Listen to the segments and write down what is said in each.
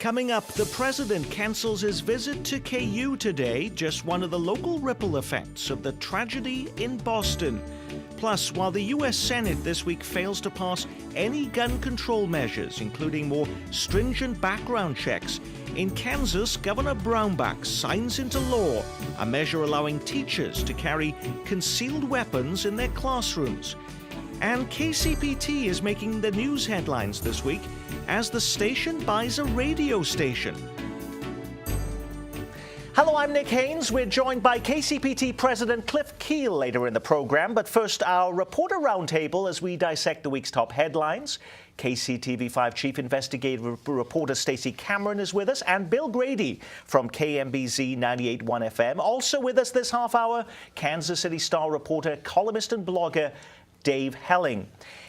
Coming up, the president cancels his visit to KU today, just one of the local ripple effects of the tragedy in Boston. Plus, while the U.S. Senate this week fails to pass any gun control measures, including more stringent background checks, in Kansas, Governor Brownback signs into law a measure allowing teachers to carry concealed weapons in their classrooms. And KCPT is making the news headlines this week as the station buys a radio station. Hello, I'm Nick Haynes. We're joined by KCPT President Cliff Keel later in the program. But first, our reporter roundtable as we dissect the week's top headlines. KCTV5 Chief Investigative Reporter Stacey Cameron is with us, and Bill Grady from KMBZ 98.1 FM. Also with us this half hour, Kansas City Star reporter, columnist and blogger Dave Helling.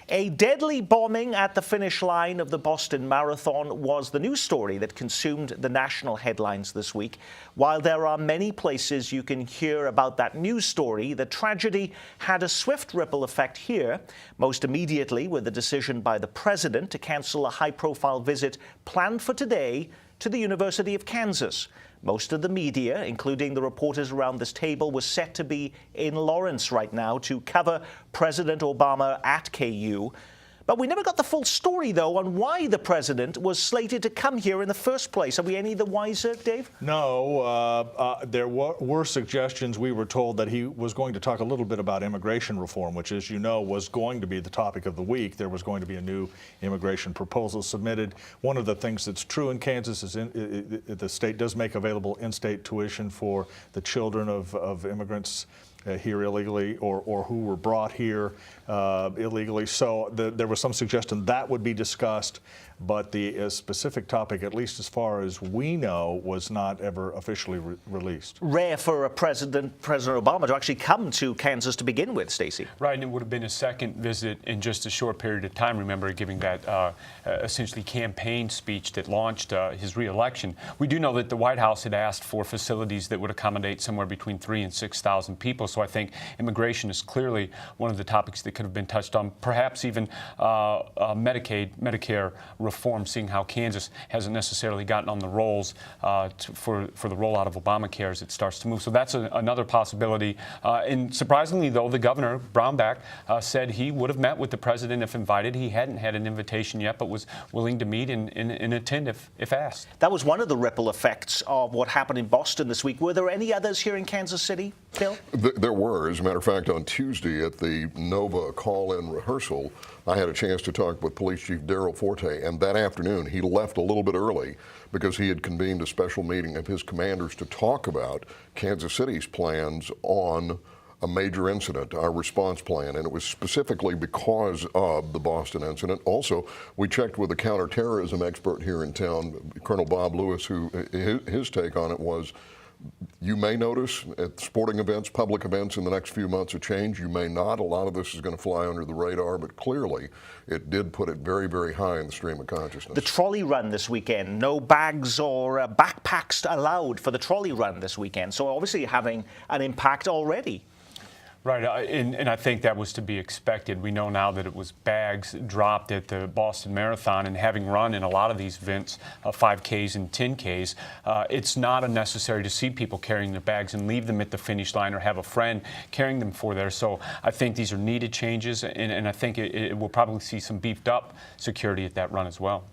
A deadly bombing at the finish line of the Boston Marathon was the news story that consumed the national headlines this week. While there are many places you can hear about that news story, the tragedy had a swift ripple effect here, most immediately with the decision by the president to cancel a high-profile visit planned for today to the University of Kansas. Most of the media, including the reporters around this table, was set to be in Lawrence right now to cover President Obama at KU. But we never got the full story, though, on why the president was slated to come here in the first place. Are we any the wiser, Dave? No. There were suggestions. We were told that he was going to talk a little bit about immigration reform, which, as you know, was going to be the topic of the week. There was going to be a new immigration proposal submitted. One of the things that's true in Kansas is the state does make available in-state tuition for the children of immigrants here illegally or who were brought here illegally. So there was some suggestion that would be discussed, but the specific topic, at least as far as we know, was not ever officially released. Rare for President Obama to actually come to Kansas to begin with, Stacey. Right, and it would have been his second visit in just a short period of time. Remember, giving that essentially campaign speech that launched his re-election. We do know that the White House had asked for facilities that would accommodate somewhere between 3,000 and 6,000 people. So I think immigration is clearly one of the topics that could have been touched on, perhaps even Medicare reform, seeing how Kansas hasn't necessarily gotten on the rolls for the rollout of Obamacare as it starts to move. So that's another possibility. And surprisingly, though, the governor, Brownback, said he would have met with the president if invited. He hadn't had an invitation yet, but was willing to meet and attend if asked. That was one of the ripple effects of what happened in Boston this week. Were there any others here in Kansas City, Bill? There were. As a matter of fact, on Tuesday at the Nova call-in rehearsal, I had a chance to talk with Police Chief Daryl Forte, and that afternoon he left a little bit early because he had convened a special meeting of his commanders to talk about Kansas City's plans on a major incident, our response plan, and it was specifically because of the Boston incident. Also, we checked with a counterterrorism expert here in town, Colonel Bob Lewis, who his take on it was, you may notice at sporting events, public events in the next few months a change. You may not. A lot of this is going to fly under the radar, but clearly it did put it very, very high in the stream of consciousness. The trolley run this weekend, no bags or backpacks allowed for the trolley run this weekend. So obviously having an impact already. Right, and I think that was to be expected. We know now that it was bags dropped at the Boston Marathon, and having run in a lot of these events, 5Ks and 10Ks, it's not unnecessary to see people carrying their bags and leave them at the finish line or have a friend carrying them for there. So I think these are needed changes, and I think it will probably see some beefed up security at that run as well.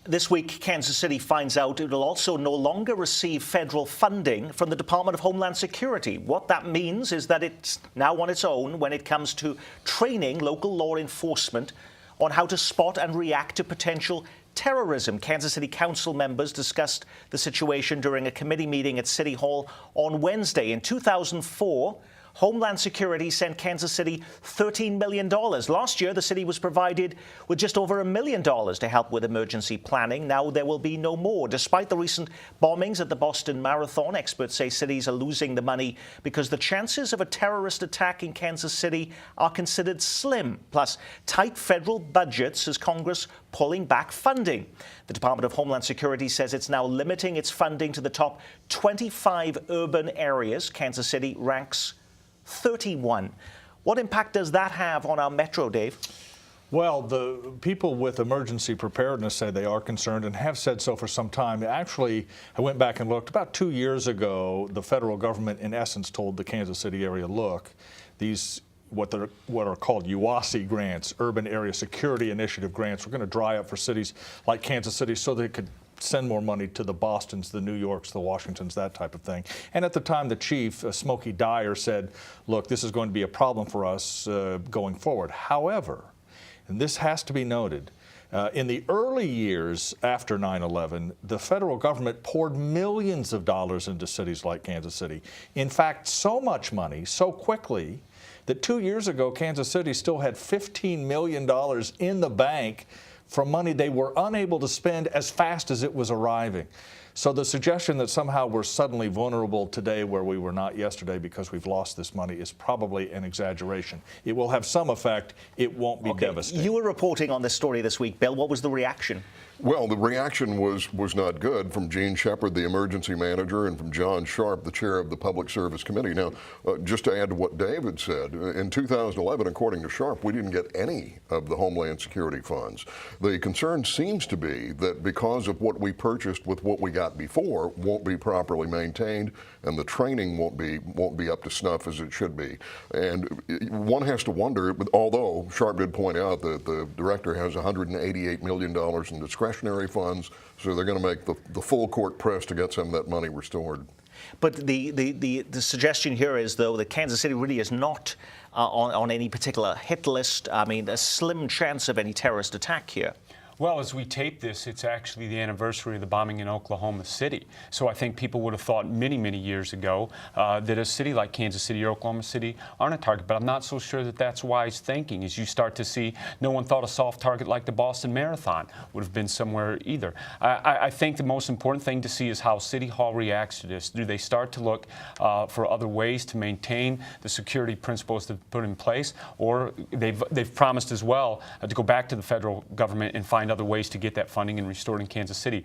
This week, Kansas City finds out it will also no longer receive federal funding from the Department of Homeland Security. What that means is that it's now on its own when it comes to training local law enforcement on how to spot and react to potential terrorism. Kansas City Council members discussed the situation during a committee meeting at City Hall on Wednesday. In 2004, Homeland Security sent Kansas City $13 million. Last year, the city was provided with just over $1 million to help with emergency planning. Now there will be no more. Despite the recent bombings at the Boston Marathon, experts say cities are losing the money because the chances of a terrorist attack in Kansas City are considered slim. Plus, tight federal budgets as Congress pulling back funding. The Department of Homeland Security says it's now limiting its funding to the top 25 urban areas. Kansas City ranks 31. What impact does that have on our metro, Dave? Well, the people with emergency preparedness say they are concerned and have said so for some time. Actually, I went back and looked. About 2 years ago, the federal government, in essence, told the Kansas City area, look, these what are called UASI grants, Urban Area Security Initiative grants, we're going to dry up for cities like Kansas City so they could send more money to the Bostons, the New Yorks, the Washingtons, that type of thing. And at the time, the chief, Smokey Dyer, said, look, this is going to be a problem for us going forward. However, and this has to be noted, in the early years after 9/11, the federal government poured millions of dollars into cities like Kansas City. In fact, so much money, so quickly, that 2 years ago, Kansas City still had $15 million in the bank from money they were unable to spend as fast as it was arriving. So the suggestion that somehow we're suddenly vulnerable today where we were not yesterday because we've lost this money is probably an exaggeration. It will have some effect. It won't be devastating. You were reporting on this story this week, Bill. What was the reaction? Well, the reaction was not good from Gene Shepard, the emergency manager, and from John Sharp, the chair of the Public Service Committee. Now, just to add to what David said, in 2011, according to Sharp, we didn't get any of the Homeland Security funds. The concern seems to be that because of what we purchased with what we got before won't be properly maintained, and the training won't be up to snuff as it should be. And one has to wonder, although Sharp did point out that the director has $188 million in discretionary funds, so they're going to make the full court press to get some of that money restored. But the suggestion here is, though, that Kansas City really is not on any particular hit list. I mean, a slim chance of any terrorist attack here. Well, as we tape this, it's actually the anniversary of the bombing in Oklahoma City. So I think people would have thought many, many years ago that a city like Kansas City or Oklahoma City aren't a target. But I'm not so sure that that's wise thinking. As you start to see, no one thought a soft target like the Boston Marathon would have been somewhere either. I think the most important thing to see is how City Hall reacts to this. Do they start to look for other ways to maintain the security principles they've put in place? Or they've promised as well to go back to the federal government and find other ways to get that funding and restored in Kansas City.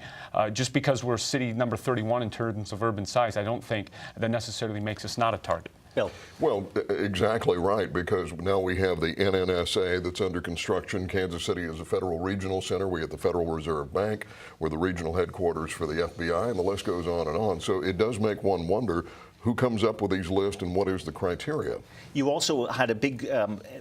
Just because we're city number 31 in terms of urban size, I don't think that necessarily makes us not a target. Bill. Well, exactly right, because now we have the NNSA that's under construction. Kansas City is a federal regional center. We have the Federal Reserve Bank. We're the regional headquarters for the FBI, and the list goes on and on. So it does make one wonder who comes up with these lists and what is the criteria. You also had a big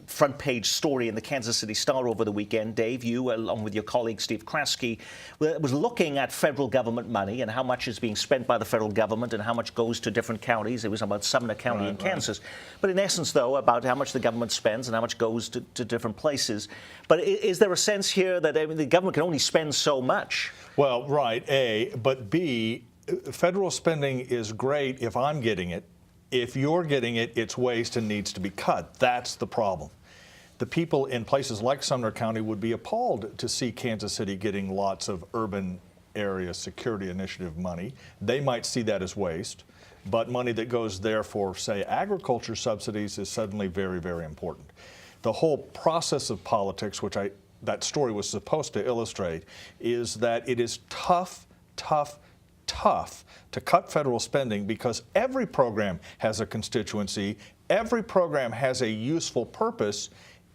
front page story in the Kansas City Star over the weekend. Dave, you, along with your colleague Steve Kraske, was looking at federal government money and how much is being spent by the federal government and how much goes to different counties. It was about Sumner County in Kansas. But in essence, though, about how much the government spends and how much goes to different places. But is there a sense here that the government can only spend so much? Well, right, A. But B, federal spending is great if I'm getting it. If you're getting it, it's waste and needs to be cut. That's the problem. The people in places like Sumner County would be appalled to see Kansas City getting lots of urban area security initiative money. They might see that as waste, but money that goes there for, say, agriculture subsidies is suddenly very, very important. The whole process of politics, which that story was supposed to illustrate, is that it is tough to cut federal spending because every program has a constituency, every program has a useful purpose.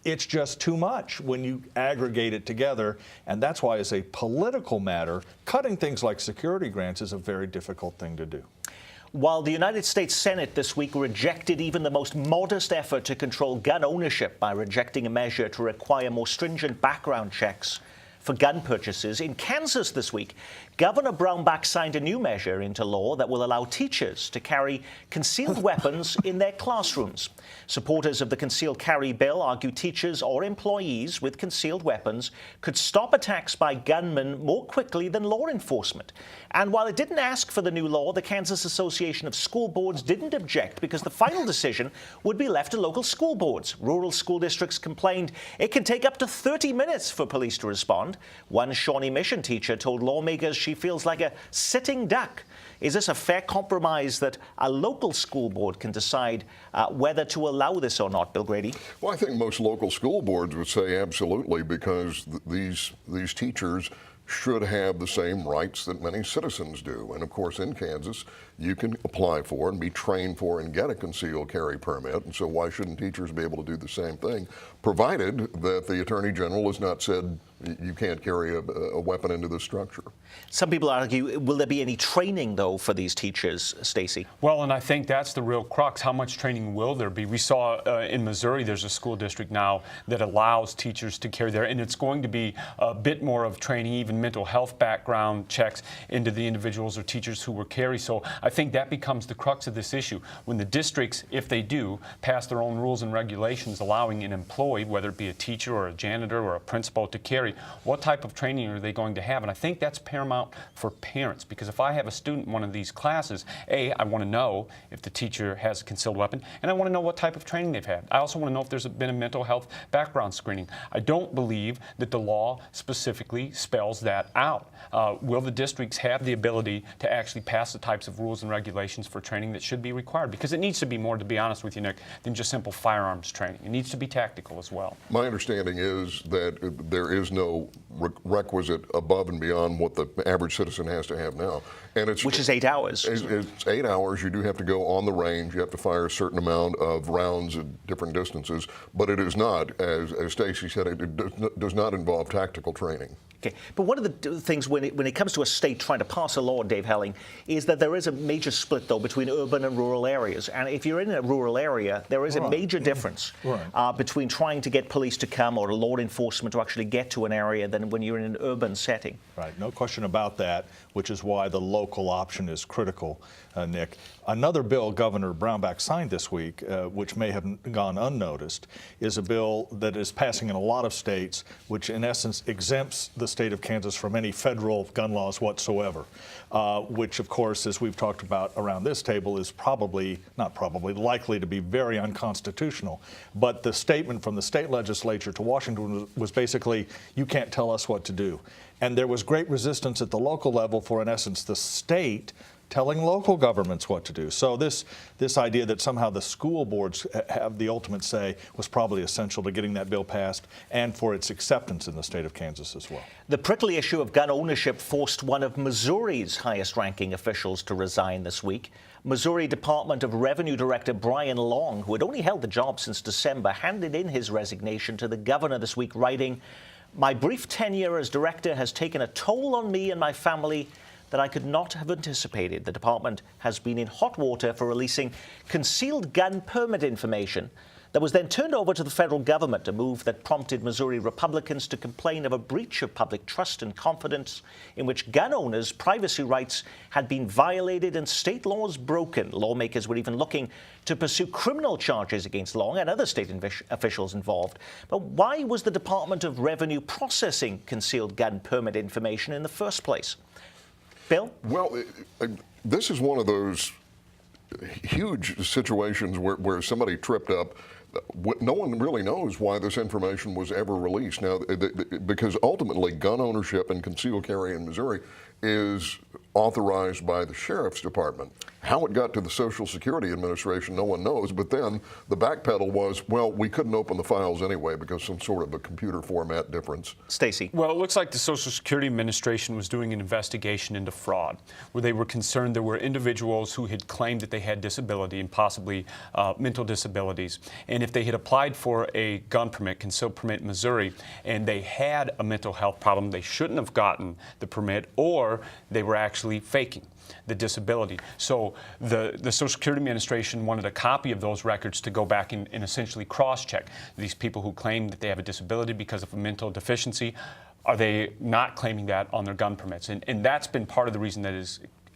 It's just too much when you aggregate it together, and that's why, as a political matter, cutting things like security grants is a very difficult thing to do. While the United States Senate this week rejected even the most modest effort to control gun ownership by rejecting a measure to require more stringent background checks for gun purchases, in Kansas this week, Governor Brownback signed a new measure into law that will allow teachers to carry concealed weapons in their classrooms. Supporters of the concealed carry bill argue teachers or employees with concealed weapons could stop attacks by gunmen more quickly than law enforcement. And while it didn't ask for the new law, the Kansas Association of School Boards didn't object because the final decision would be left to local school boards. Rural school districts complained it can take up to 30 minutes for police to respond. One Shawnee Mission teacher told lawmakers she feels like a sitting duck. Is this a fair compromise that a local school board can decide whether to allow this or not, Bill Grady? Well, I think most local school boards would say absolutely, because these teachers should have the same rights that many citizens do. And of course, in Kansas, you can apply for and be trained for and get a concealed carry permit. And so why shouldn't teachers be able to do the same thing, provided that the Attorney General has not said you can't carry a weapon into the structure? Some people argue, will there be any training, though, for these teachers, Stacey? Well, and I think that's the real crux. How much training will there be? We saw in Missouri, there's a school district now that allows teachers to carry there, and it's going to be a bit more of training, even mental health background checks into the individuals or teachers who will carry. So I think that becomes the crux of this issue. When the districts, if they do, pass their own rules and regulations allowing an employee, whether it be a teacher or a janitor or a principal, to carry, what type of training are they going to have? And I think that's paramount for parents, because if I have a student in one of these classes, A, I want to know if the teacher has a concealed weapon, and I want to know what type of training they've had. I also want to know if there's been a mental health background screening. I don't believe that the law specifically spells that out. Will the districts have the ability to actually pass the types of rules and regulations for training that should be required? Because it needs to be more, to be honest with you, Nick, than just simple firearms training. It needs to be tactical as well. My understanding is that there is no requisite above and beyond what the average citizen has to have now. And Which is 8 hours. It's 8 hours. You do have to go on the range. You have to fire a certain amount of rounds at different distances. But it is not, as Stacey said, it does not involve tactical training. Okay, but one of the things when it comes to a state trying to pass a law, Dave Helling, is that there is a major split, though, between urban and rural areas. And if you're in a rural area, there is a major difference between trying to get police to come or law enforcement to actually get to an area than when you're in an urban setting. Right, no question about that, which is why the local option is critical, Nick. Another bill Governor Brownback signed this week, which may have gone unnoticed, is a bill that is passing in a lot of states, which in essence exempts the state of Kansas from any federal gun laws whatsoever, which of course, as we've talked about around this table, is likely to be very unconstitutional. But the statement from the state legislature to Washington was basically, you can't tell us what to do. And there was great resistance at the local level for, in essence, the state telling local governments what to do. So this idea that somehow the school boards have the ultimate say was probably essential to getting that bill passed and for its acceptance in the state of Kansas as well. The prickly issue of gun ownership forced one of Missouri's highest-ranking officials to resign this week. Missouri Department of Revenue Director Brian Long, who had only held the job since December, handed in his resignation to the governor this week, writing, "My brief tenure as director has taken a toll on me and my family that I could not have anticipated. The department has been in hot water for releasing concealed gun permit information that was then turned over to the federal government, a move that prompted Missouri Republicans to complain of a breach of public trust and confidence in which gun owners' privacy rights had been violated and state laws broken. Lawmakers were even looking to pursue criminal charges against Long and other state officials involved. But why was the Department of Revenue processing concealed gun permit information in the first place? Bill? Well, this is one of those huge situations where somebody tripped up. No one really knows why this information was ever released. Now, because ultimately gun ownership and concealed carry in Missouri is authorized by the Sheriff's Department. How it got to the Social Security Administration, no one knows. But then the backpedal was, well, we couldn't open the files anyway because some sort of a computer format difference. Stacey? Well, it looks like the Social Security Administration was doing an investigation into fraud, where they were concerned there were individuals who had claimed that they had disability and possibly mental disabilities. And if they had applied for a gun permit, concealed permit in Missouri, and they had a mental health problem, they shouldn't have gotten the permit, or they were actually faking the disability. So the Social Security Administration wanted a copy of those records to go back and essentially cross-check these people who claim that they have a disability because of a mental deficiency. Are they not claiming that on their gun permits? And that's been part of the reason that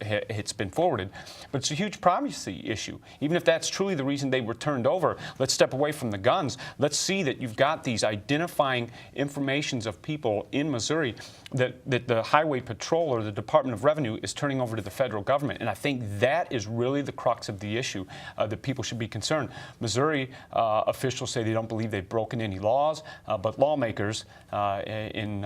it's been forwarded. But it's a huge privacy issue. Even if that's truly the reason they were turned over, let's step away from the guns. Let's see that you've got these identifying informations of people in Missouri that the Highway Patrol or the Department of Revenue is turning over to the federal government. And I think that is really the crux of the issue that people should be concerned. Missouri officials say they don't believe they've broken any laws, but lawmakers in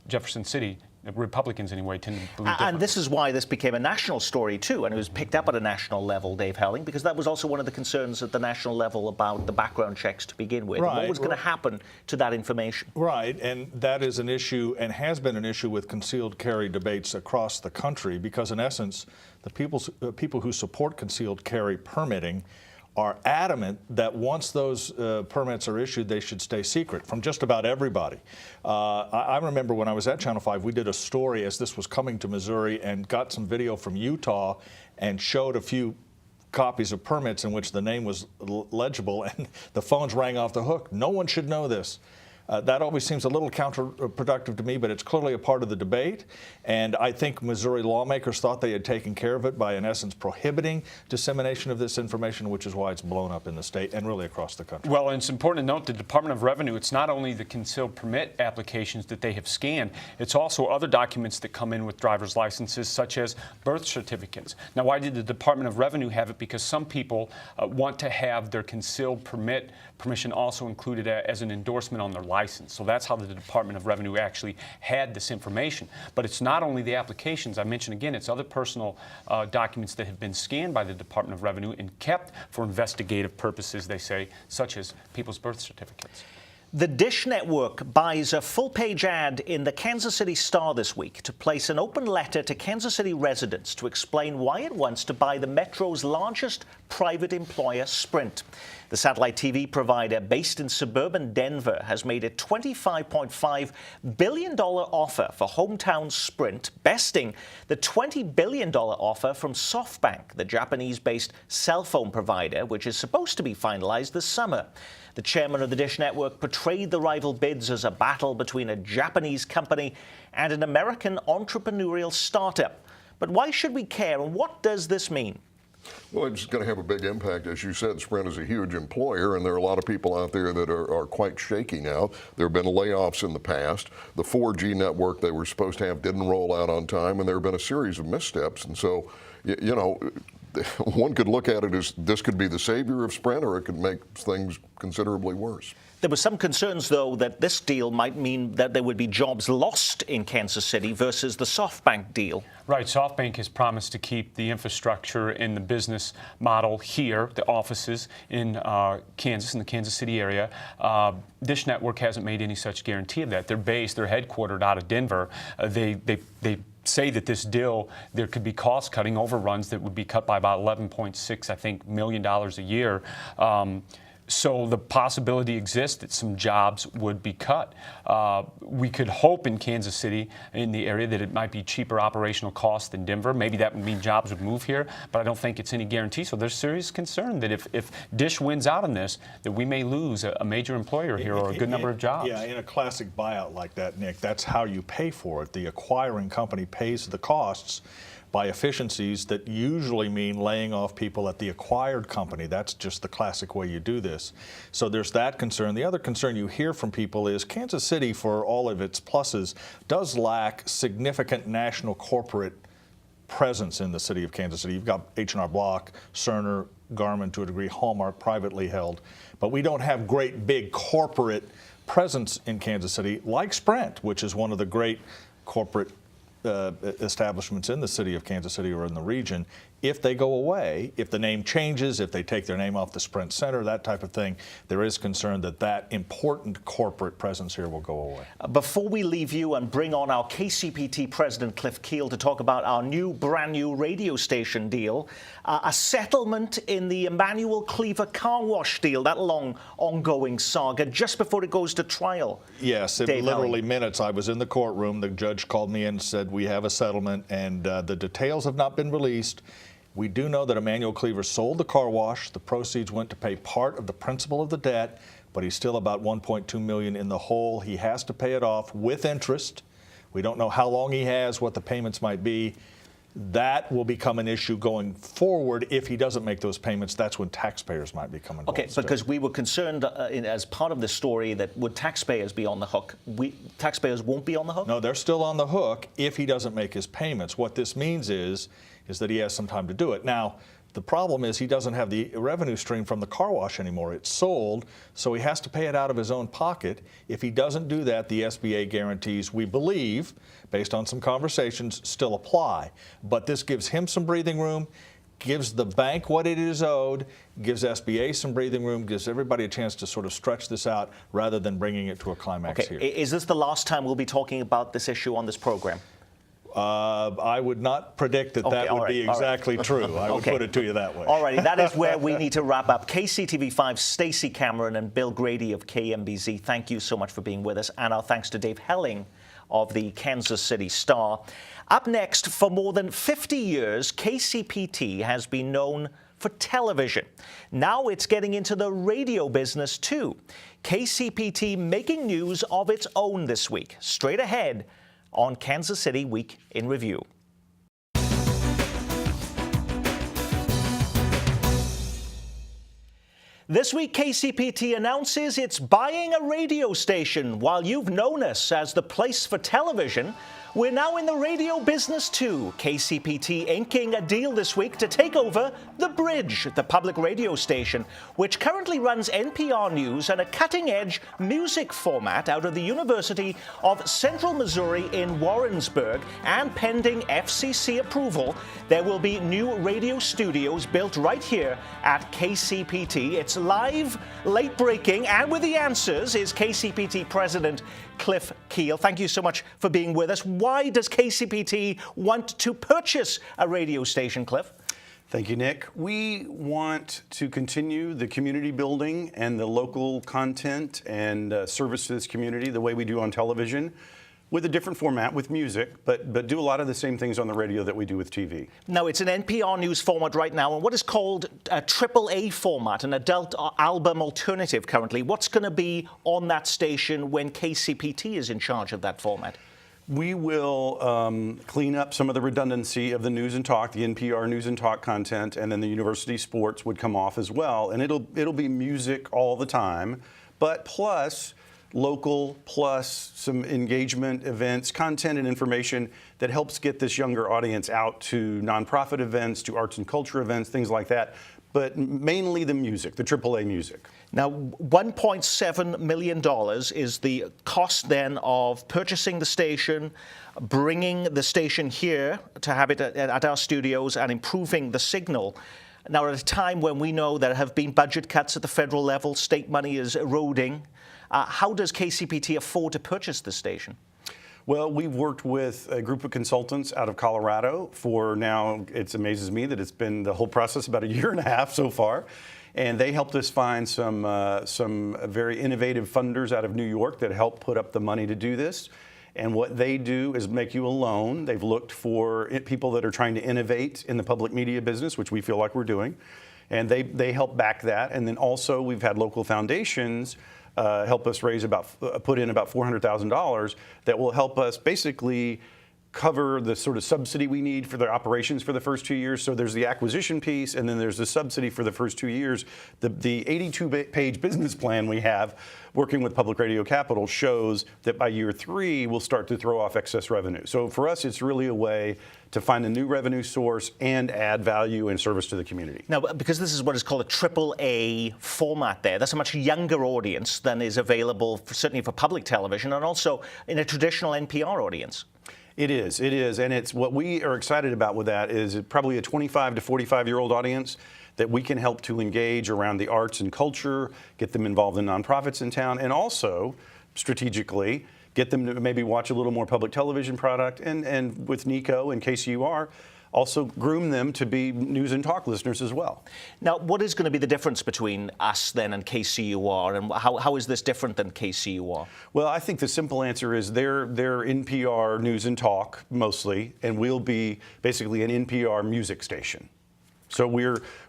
Jefferson City Republicans anyway, tend to believe And differently. this is why this became a national story too, and it was picked up at a national level, Dave Helling, because that was also one of the concerns at the national level about the background checks to begin with. Right. And what was going to happen to that information? Right, and that is an issue and has been an issue with concealed carry debates across the country because, in essence, the people who support concealed carry permitting are adamant that once those permits are issued, they should stay secret from just about everybody. I remember when I was at Channel 5, we did a story as this was coming to Missouri and got some video from Utah and showed a few copies of permits in which the name was legible and the phones rang off the hook. No one should know this. That always seems a little counterproductive to me, but it's clearly a part of the debate. And I think Missouri lawmakers thought they had taken care of it by, in essence, prohibiting dissemination of this information, which is why it's blown up in the state and really across the country. Well, and it's important to note the Department of Revenue, it's not only the concealed permit applications that they have scanned, it's also other documents that come in with driver's licenses, such as birth certificates. Now, why did the Department of Revenue have it? Because some people want to have their concealed permission also included as an endorsement on their license. So that's how the Department of Revenue actually had this information. But it's not only the applications. I mentioned again, it's other personal documents that have been scanned by the Department of Revenue and kept for investigative purposes, they say, such as people's birth certificates. The Dish Network buys a full-page ad in the Kansas City Star this week to place an open letter to Kansas City residents to explain why it wants to buy the Metro's largest private employer, Sprint. The satellite TV provider based in suburban Denver has made a $25.5 billion offer for hometown Sprint, besting the $20 billion offer from SoftBank, the Japanese-based cell phone provider, which is supposed to be finalized this summer. The chairman of the Dish Network portrayed the rival bids as a battle between a Japanese company and an American entrepreneurial startup. But why should we care, and what does this mean? Well, it's going to have a big impact. As you said, Sprint is a huge employer, and there are a lot of people out there that are quite shaky now. There have been layoffs in the past. The 4G network they were supposed to have didn't roll out on time, and there have been a series of missteps. And so, you know, one could look at it as this could be the savior of Sprint, or it could make things considerably worse. There were some concerns, though, that this deal might mean that there would be jobs lost in Kansas City versus the SoftBank deal. Right. SoftBank has promised to keep the infrastructure and the business model here, the offices in Kansas, in the Kansas City area. Dish Network hasn't made any such guarantee of that. They're headquartered out of Denver. They say that this deal, there could be cost-cutting overruns that would be cut by about $11.6 million a year. So the possibility exists that some jobs would be cut. We could hope in Kansas City, in the area, that it might be cheaper operational costs than Denver. Maybe that would mean jobs would move here, but I don't think it's any guarantee. So there's serious concern that if Dish wins out on this, that we may lose a major employer here or a good number of jobs. Yeah, in a classic buyout like that, Nick, that's how you pay for it. The acquiring company pays the costs by efficiencies that usually mean laying off people at the acquired company. That's just the classic way you do this. So there's that concern. The other concern you hear from people is Kansas City, for all of its pluses, does lack significant national corporate presence in the city of Kansas City. You've got H&R Block, Cerner, Garmin to a degree, Hallmark, privately held. But we don't have great big corporate presence in Kansas City like Sprint, which is one of the great corporate establishments in the city of Kansas City or in the region. If they go away, if the name changes, if they take their name off the Sprint Center, that type of thing, there is concern that that important corporate presence here will go away. Before we leave you and bring on our KCPT president, Cliff Keel, to talk about our brand new radio station deal, a settlement in the Emmanuel Cleaver car wash deal, that long ongoing saga, just before it goes to trial. Yes, in Dave literally Helling. minutes. I was in the courtroom. The judge called me in and said, we have a settlement, and the details have not been released. We do know that Emmanuel Cleaver sold the car wash. The proceeds went to pay part of the principal of the debt, but he's still about $1.2 million in the hole. He has to pay it off with interest. We don't know how long he has, what the payments might be. That will become an issue going forward. If he doesn't make those payments, that's when taxpayers might become involved. Okay, because we were concerned as part of the story that would taxpayers be on the hook? Taxpayers won't be on the hook? No, they're still on the hook if he doesn't make his payments. What this means is that he has some time to do it. Now, The problem is he doesn't have the revenue stream from the car wash anymore. It's sold, so he has to pay it out of his own pocket. If he doesn't do that, the SBA guarantees, we believe, based on some conversations, still apply. But this gives him some breathing room, gives the bank what it is owed, gives SBA some breathing room, gives everybody a chance to sort of stretch this out rather than bringing it to a climax Okay. here. Is this the last time we'll be talking about this issue on this program? I would not predict that that would be exactly true. I would put it to you that way. All righty, that is where we need to wrap up. KCTV5's Stacey Cameron and Bill Grady of KMBZ, thank you so much for being with us. And our thanks to Dave Helling of the Kansas City Star. Up next, for more than 50 years, KCPT has been known for television. Now it's getting into the radio business too. KCPT making news of its own this week. Straight ahead on Kansas City Week in Review. This week, KCPT announces it's buying a radio station. While you've known us as the place for television, we're now in the radio business too. KCPT inking a deal this week to take over The Bridge, the public radio station, which currently runs NPR News and a cutting-edge music format out of the University of Central Missouri in Warrensburg. And pending FCC approval, there will be new radio studios built right here at KCPT. It's live, late-breaking, and with the answers is KCPT President Cliff Keel. Thank you so much for being with us. Why does KCPT want to purchase a radio station, Cliff? Thank you, Nick. We want to continue the community building and the local content and service to this community the way we do on television, with a different format, with music, but do a lot of the same things on the radio that we do with TV. Now, it's an NPR News format right now, and what is called a AAA format, an adult album alternative currently. What's going to be on that station when KCPT is in charge of that format? We will clean up some of the redundancy of the news and talk, the NPR news and talk content, and then the university sports would come off as well. And it'll be music all the time, but plus local, plus some engagement events, content and information that helps get this younger audience out to nonprofit events, to arts and culture events, things like that. But mainly the music, the AAA music. Now, $1.7 million is the cost then of purchasing the station, bringing the station here to have it at our studios and improving the signal. Now, at a time when we know there have been budget cuts at the federal level, state money is eroding, how does KCPT afford to purchase this station? Well, we've worked with a group of consultants out of Colorado for now, it amazes me that it's been the whole process about 1.5 years so far. And they helped us find some very innovative funders out of New York that help put up the money to do this. And what they do is make you a loan. They've looked for people that are trying to innovate in the public media business, which we feel like we're doing. And they help back that. And then also we've had local foundations help us put in about $400,000 that will help us basically cover the sort of subsidy we need for the operations for the first 2 years. So there's the acquisition piece, and then there's the subsidy for the first 2 years. The 82-page business plan we have working with Public Radio Capital shows that by year 3, we'll start to throw off excess revenue. So for us, it's really a way to find a new revenue source and add value and service to the community. Now, because this is what is called a AAA format there, that's a much younger audience than is available, certainly for public television, and also in a traditional NPR audience. It is, and it's what we are excited about with that is probably a 25 to 45-year-old audience that we can help to engage around the arts and culture, get them involved in nonprofits in town, and also strategically get them to maybe watch a little more public television product, and with Nico and KCUR, also groom them to be news and talk listeners as well. Now, what is going to be the difference between us then and KCUR, and how is this different than KCUR? Well, I think the simple answer is they're NPR news and talk mostly, and we'll be basically an NPR music station. So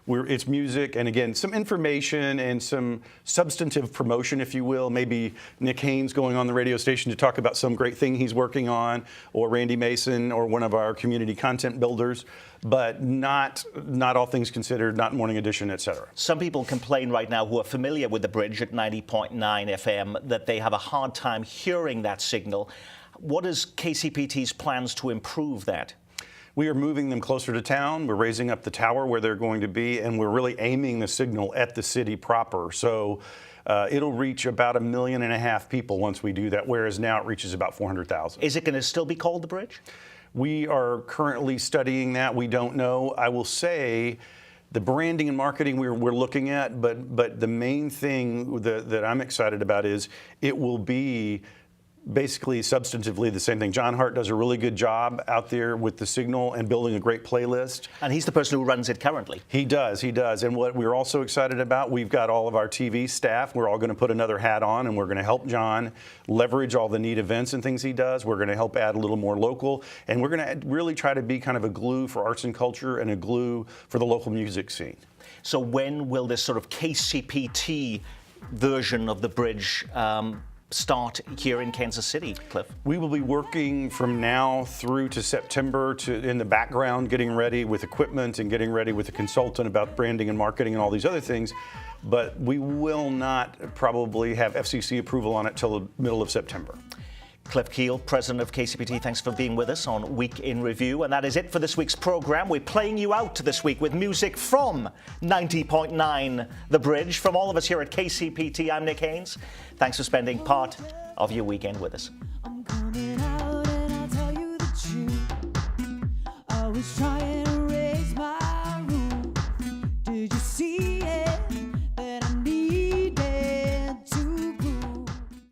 it's music, and again, some information and some substantive promotion, if you will. Maybe Nick Haynes going on the radio station to talk about some great thing he's working on, or Randy Mason, or one of our community content builders, but not all things considered, not Morning Edition, et cetera. Some people complain right now who are familiar with the Bridge at 90.9 FM that they have a hard time hearing that signal. What is KCPT's plans to improve that? We are moving them closer to town. We're raising up the tower where they're going to be, and we're really aiming the signal at the city proper. So it'll reach about 1.5 million people once we do that, whereas now it reaches about 400,000. Is it going to still be called the bridge? We are currently studying that. We don't know. I will say the branding and marketing we're looking at, but the main thing that I'm excited about is it will be basically substantively the same thing. John Hart does a really good job out there with the signal and building a great playlist. And he's the person who runs it currently. He does. And what we're also excited about, we've got all of our TV staff. We're all going to put another hat on, and we're going to help John leverage all the neat events and things he does. We're going to help add a little more local, and we're going to really try to be kind of a glue for arts and culture and a glue for the local music scene. So when will this sort of KCPT version of the bridge start here in Kansas City, Cliff? We will be working from now through to September in the background, getting ready with equipment and getting ready with a consultant about branding and marketing and all these other things. But we will not probably have FCC approval on it till the middle of September. Cliff Keel, president of KCPT, thanks for being with us on Week in Review. And that is it for this week's program. We're playing you out this week with music from 90.9 The Bridge. From all of us here at KCPT, I'm Nick Haynes. Thanks for spending part of your weekend with us. I'm coming out and I'll tell you the truth. Always trying